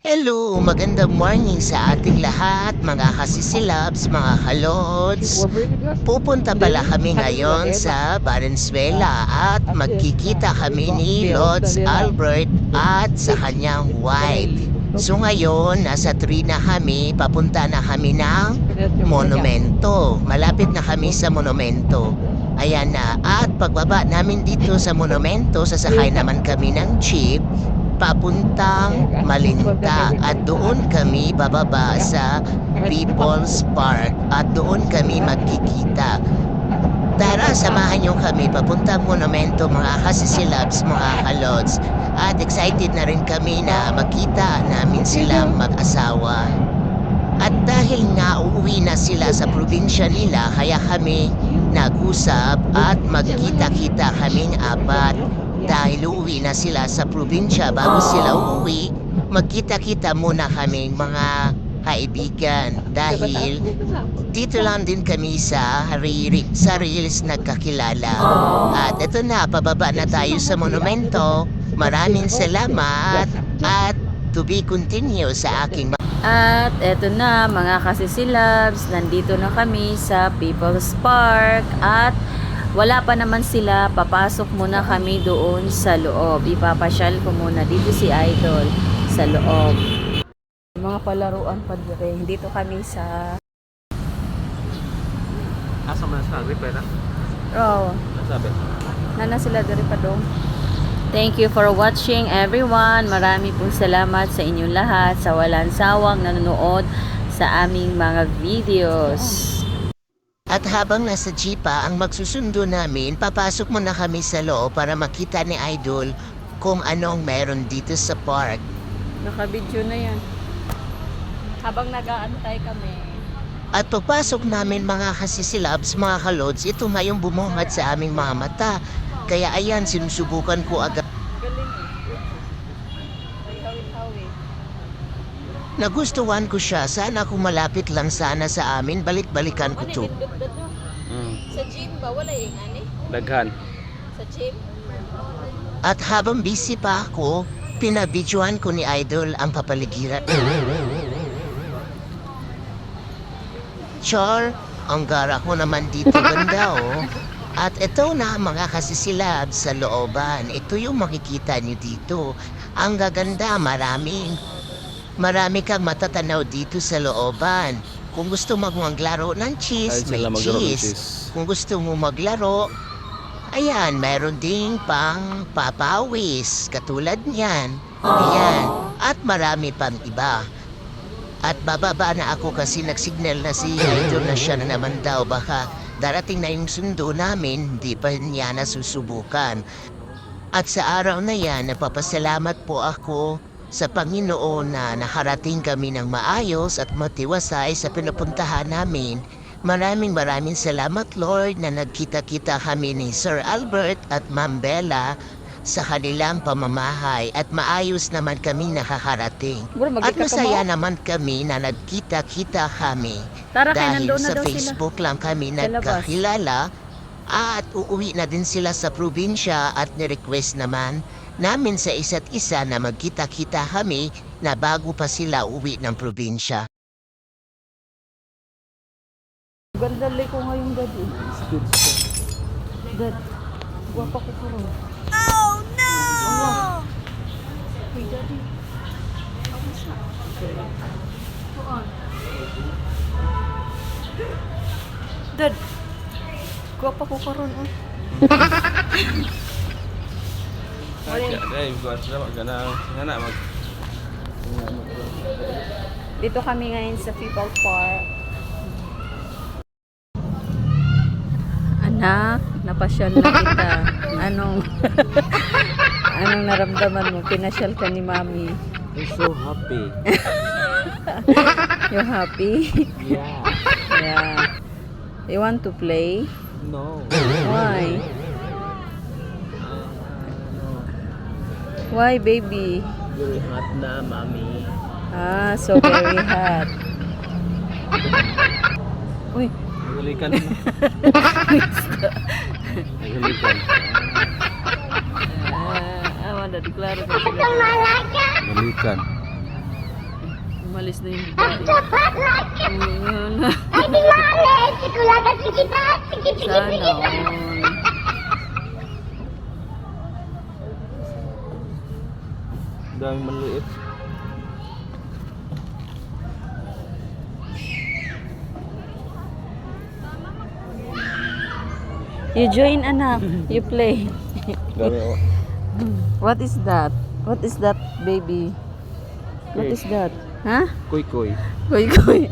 Hello, magandang morning sa ating lahat, mga kasisilabs, mga kalods. Pupunta pala kami ngayon sa Valenzuela at magkikita kami ni Lods Albert at sa kanyang wife. So ngayon, nasa 3 na kami, papunta na kami ng monumento. Malapit na kami sa monumento. Ayan na, at pagbaba namin dito sa monumento, sasakay naman kami ng jeep papuntang Malinta at doon kami bababa sa People's Park at doon kami magkikita. Tara, samahan niyo kami papuntang monumento mga kasisilabs, mga kalods. At excited na rin kami na makita namin silang mag-asawa. At dahil nga uuwi na sila sa probinsya nila, kaya kami nag-usap at magkita-kita kaming apat. Dahil uuwi na sila sa probinsya bago sila uuwi, magkita-kita muna kaming mga kaibigan. Dahil dito lang din kami sa Reels nagkakilala. At ito na, pababa na tayo sa monumento. Maraming salamat at to be continue sa aking At eto na mga kasisilabs, nandito na kami sa People's Park at wala pa naman sila, papasok muna kami doon sa loob. Ipapasyal ko muna dito si Idol sa loob. Mga palaruan pa rin. Dito kami sa... Asa mo na sabi, pera? Oh, Nasabi? nana sila diri pa dong. Thank you for watching everyone. Marami pong salamat sa inyong lahat sa walang sawang nanonood sa aming mga videos. At habang nasa jeepa ang magsusundo namin, papasok muna kami sa loob para makita ni Idol kung anong meron dito sa park. Naka-video na yan. Habang nag-aantay kami. At pagpasok namin mga kasisilabs, mga kalods, ito nga yung bumungad sa aming mga mata. Kaya ayan, sinusubukan ko agad. Galing eh. Ay, hawit-hawit. Nagustuhan ko siya, sana kung malapit lang sana sa amin, balik-balikan ko to. Sa gym ba? Wala yung ani? Daghan. Sa gym? At habang busy pa ako, pinabidyohan ko ni Idol ang papaligiran. Char, ang gara ko naman dito ganda oh. At ito na mga kasisilab sa looban. Ito yung makikita niyo dito. Ang gaganda, marami kang matatanaw dito sa looban. Kung gusto mo maglaro ng cheese, Ay, may sila maglaro ng cheese. cheese. Kung gusto mo maglaro, ayan, mayroon ding pang papawis. Katulad niyan. Ayan. At marami pang iba. At bababa na ako kasi nagsignal na si Idol na siya na naman daw. Baka darating na yung sundo namin, hindi pa niya nasusubukan. At sa araw na yan, napapasalamat po ako sa Panginoon na nakarating kami ng maayos at matiwasay sa pinupuntahan namin. Maraming salamat Lord na nagkita-kita kami ni Sir Albert at Ma'am Bella sa kanilang pamamahay at maayos naman kami nakakarating. Bro, At magkita ka masaya mo? naman kami na nagkita-kita kami. Tara, kaya Dahil nandoon na sa daw sila. Facebook lang kami Sa labas. nagkakilala at uuwi na din sila sa probinsya at nirequest naman namin sa isa't isa na magkita-kita kami na bago pa sila uwi ng probinsya. Ganda lang ko ngayong gabi. Dad, guwapa ko po rin. Oh no! Hey daddy. Kamusta? Tuan. Dad, guwapa ko karon oh. Ay, buat sa gana mag. Dito kami ngayon sa People Park. Anak, napasyal na kita. Anong naramdaman mo? Pinasyal ka ni Mami. I'm so happy. You happy? Yeah. Yeah. You want to play? No. Why? Why, baby? Very hot na, mommy. Ah, so very hot. Uy, Nagulikan. Nagulikan. awan na, deklaro ko sila. Nagulikan. Umalis na yung babae. Sana all. Dami maliit. You join, anak. You play. Dami oh. What is that? What is that, baby? What is that? Huh? Kuy kuy. Koy koy.